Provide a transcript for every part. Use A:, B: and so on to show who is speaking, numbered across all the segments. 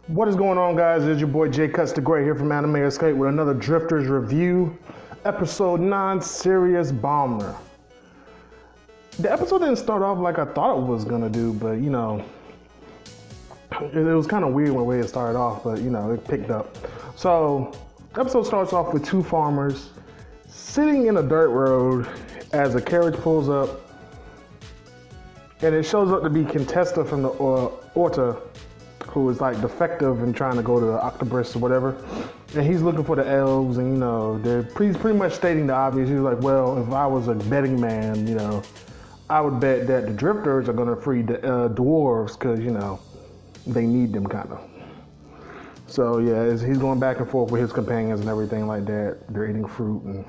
A: What is going on, guys? It's your boy Jay Cuts the Gray here from Anime Escape with another Drifters review, Ep.9, Serious Bomber. The episode didn't start off like I thought it was gonna do, but it was kind of weird the way it started off, but it picked up. So, the episode starts off with two farmers sitting in a dirt road as a carriage pulls up, and it shows up to be Contesta from the Orta, who is like defective and trying to go to the Octobris or whatever. And he's looking for the elves, and they're pretty much stating the obvious. He's like, well, if I was a betting man, I would bet that the drifters are gonna free the dwarves because, they need them kind of. So yeah, as he's going back and forth with his companions and everything like that. They're eating fruit and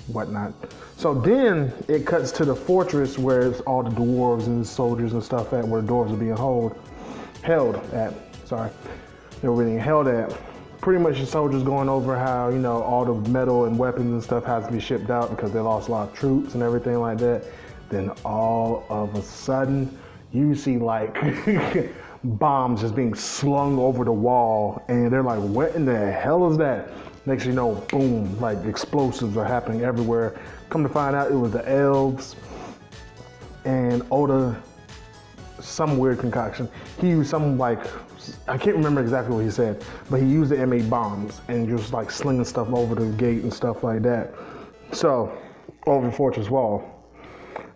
A: whatnot. So then it cuts to the fortress where it's all the dwarves and soldiers and stuff at, where the dwarves are being held at. They were being held at. Pretty much the soldiers going over how, all the metal and weapons and stuff has to be shipped out because they lost a lot of troops and everything like that. Then all of a sudden, you see like bombs just being slung over the wall, and they're like, what in the hell is that? Next thing you know, boom, like explosives are happening everywhere. Come to find out, it was the elves and Oda, some weird concoction. He used some I can't remember exactly what he said, but he used the M8 bombs and just like slinging stuff over the gate and stuff like that. So, over the fortress wall.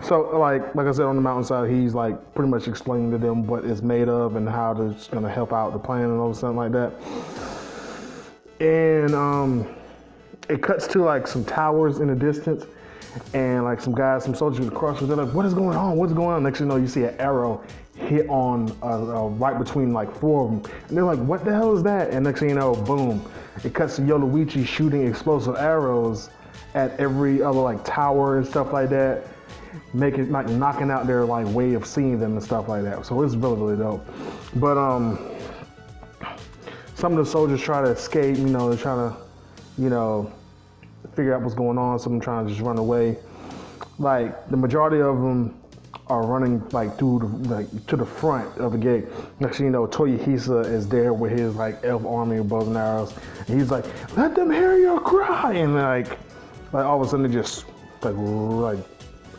A: So like I said, on the mountainside, he's like pretty much explaining to them what it's made of and how it's gonna help out the plan and all something like that. And it cuts to like some towers in the distance, and like some soldiers across. They're like, "What is going on? What's going on?" Next thing you know, you see an arrow hit on right between like four of them, and they're like, "What the hell is that?" And next thing you know, boom! It cuts to Yoruichi shooting explosive arrows at every other like tower and stuff like that, making like knocking out their like way of seeing them and stuff like that. So it's really dope. But some of the soldiers try to escape. They're trying to figure out what's going on. Some of them trying to just run away. Like the majority of them are running like to the front of the gate. Next thing you know, Toyohisa is there with his like elf army of bows and arrows. And he's like, "Let them hear your cry!" And like all of a sudden they just like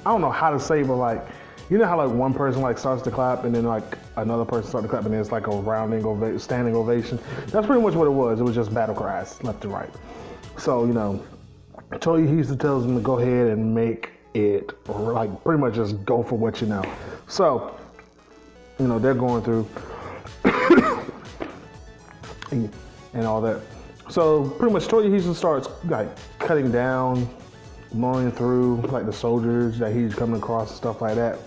A: I don't know how to say, but like, how like one person like starts to clap and then like another person starts to clap and then it's like a standing ovation. That's pretty much what it was. It was just battle cries left and right. So Toyohisa tells them to go ahead and make it, or like pretty much just go for what you know. So they're going through and all that. So pretty much Toyohisa starts like cutting down, mowing through like the soldiers that he's coming across and stuff like that.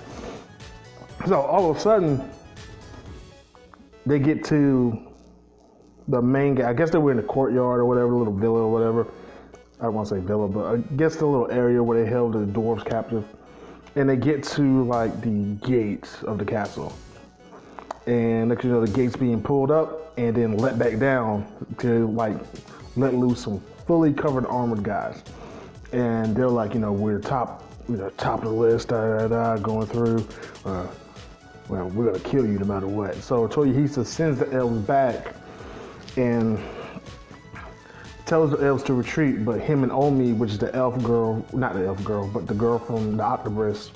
A: So all of a sudden they get to the main gate. I guess they were in the courtyard or whatever, little villa or whatever. I don't want to say villa, but I guess the little area where they held the dwarves captive. And they get to like the gates of the castle. And next the gates being pulled up and then let back down to like let loose some fully covered armored guys. And they're like, we're top of the list, going through. Well, we're gonna kill you no matter what. So Toyohisa sends the elves back and tells the elves to retreat, but him and Omi, which is the elf girl, not the elf girl, but the girl from the Octobris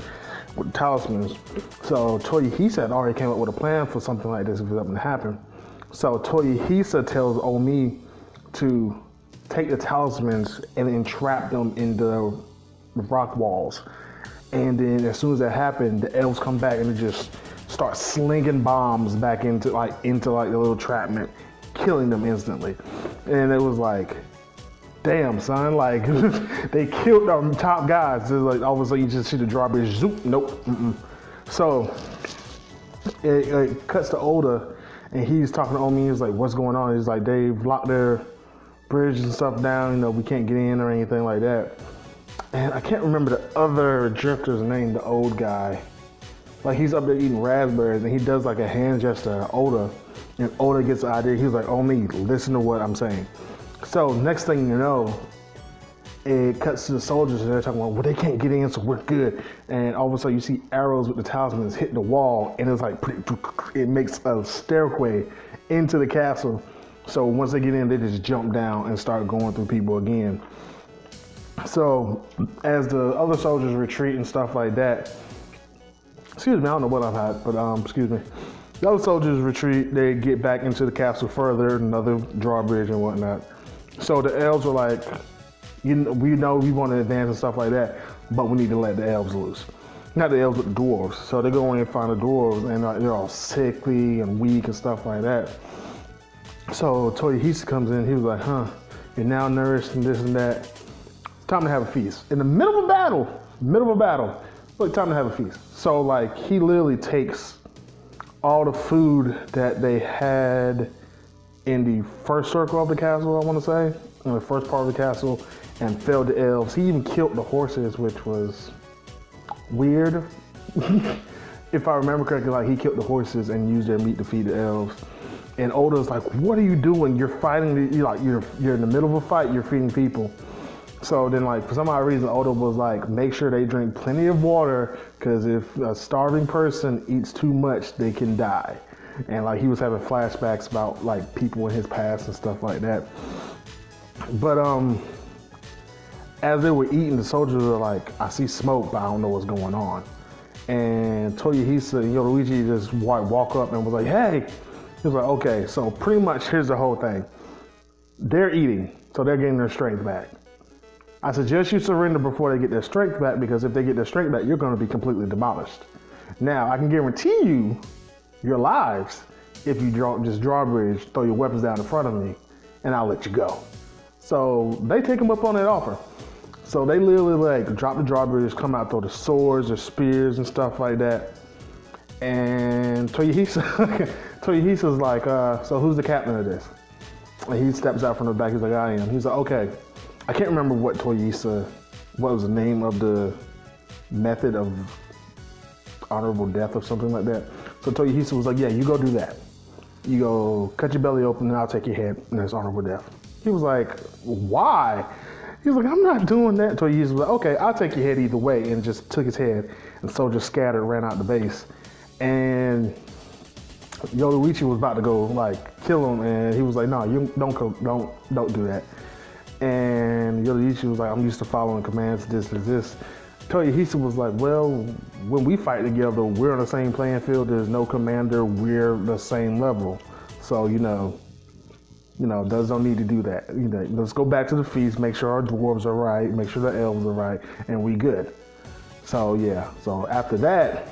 A: with the talismans. So Toyohisa had already came up with a plan for something like this if it was going to happen. So Toyohisa tells Omi to take the talismans and entrap them in the rock walls. And then as soon as that happened, the elves come back and they just start slinging bombs back into the little trapment, killing them instantly. And it was like, damn, son, like they killed our top guys. It's like all of a sudden you just see the drawbridge, zoop, nope. So it cuts to Oda, and he's talking to Omi. He's like, what's going on? He's like, they've locked their bridge and stuff down. We can't get in or anything like that. And I can't remember the other drifter's name, the old guy. Like he's up there eating raspberries, and he does like a hand gesture to Oda. And Oda gets the idea. He's like, Omi, listen to what I'm saying. So next thing you know, it cuts to the soldiers and they're talking about, well, they can't get in, so we're good. And all of a sudden you see arrows with the talismans hit the wall, and it's like, it makes a stairway into the castle. So once they get in, they just jump down and start going through people again. So as the other soldiers retreat and stuff like that, excuse me, I don't know what I've had, but excuse me. The other soldiers retreat, they get back into the castle further, another drawbridge and whatnot. So the elves are like, we know we want to advance and stuff like that, but we need to let the elves loose. Not the elves, but the dwarves. So they go in and find the dwarves, and they're all sickly and weak and stuff like that. So Toyohisa comes in, he was like, you're now nourished and this and that. It's time to have a feast. In the middle of a battle, look, time to have a feast. So like, he literally takes all the food that they had in the first circle of the castle, I want to say, in the first part of the castle, and fed the elves. He even killed the horses, which was weird. If I remember correctly, like, he killed the horses and used their meat to feed the elves. And Oda's like, what are you doing? You're fighting, you're in the middle of a fight, you're feeding people. So then, like, for some odd reason, Oda was like, make sure they drink plenty of water, because if a starving person eats too much, they can die. And like, he was having flashbacks about like people in his past and stuff like that. But as they were eating, the soldiers were like, I see smoke, but I don't know what's going on. And Toyohisa and Yoruichi just walk up and was like, hey. He was like, okay, so pretty much here's the whole thing. They're eating, so they're getting their strength back. I suggest you surrender before they get their strength back, because if they get their strength back, you're going to be completely demolished. Now, I can guarantee you your lives if you just drawbridge, throw your weapons down in front of me, and I'll let you go. So they take him up on that offer. So they literally like drop the drawbridge, come out, throw the swords or spears and stuff like that. And Toyohisa's like, so who's the captain of this? And he steps out from the back, he's like, I am. He's like, okay. I can't remember what was the name of the method of honorable death or something like that. So Toyohisa was like, yeah, you go do that. You go cut your belly open and I'll take your head, and that's honorable death. He was like, why? He was like, I'm not doing that. Toyohisa was like, okay, I'll take your head either way, and just took his head, and soldiers scattered, ran out the base. And Yoruichi was about to go like kill him, and he was like, no, you don't do that. And Yoruichi was like, I'm used to following commands, this. Toyohisa was like, well, when we fight together, we're on the same playing field. There's no commander. We're the same level. So, don't need to do that. Let's go back to the feast, make sure our dwarves are right, make sure the elves are right, and we good. So, yeah. So after that,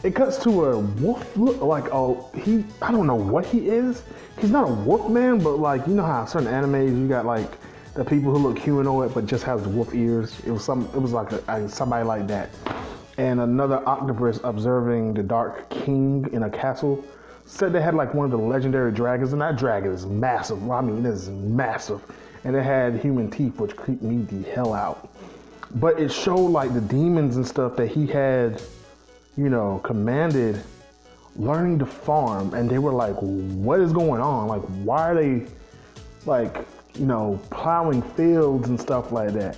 A: it cuts to a wolf look like, I don't know what he is. He's not a wolf man, but like, you know how certain animes, you got like, the people who look humanoid but just has the wolf ears. It was like somebody like that. And another octopus observing the Dark King in a castle said they had like one of the legendary dragons, and that dragon is massive. I mean, it is massive. And it had human teeth, which creeped me the hell out. But it showed like the demons and stuff that he had, commanded, learning to farm. And they were like, what is going on? Like, why are they like, plowing fields and stuff like that?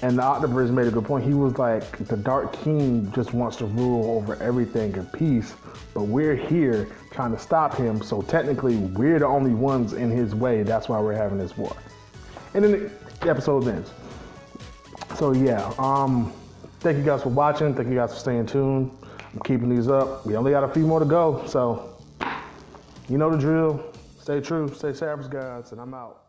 A: And the octopus made a good point. He was like, the Dark King just wants to rule over everything in peace, but we're here trying to stop him. So technically, we're the only ones in his way. That's why we're having this war. And then the episode ends. So yeah, thank you guys for watching. Thank you guys for staying tuned. I'm keeping these up. We only got a few more to go. So you know the drill. Stay true, stay savage, guys, and I'm out.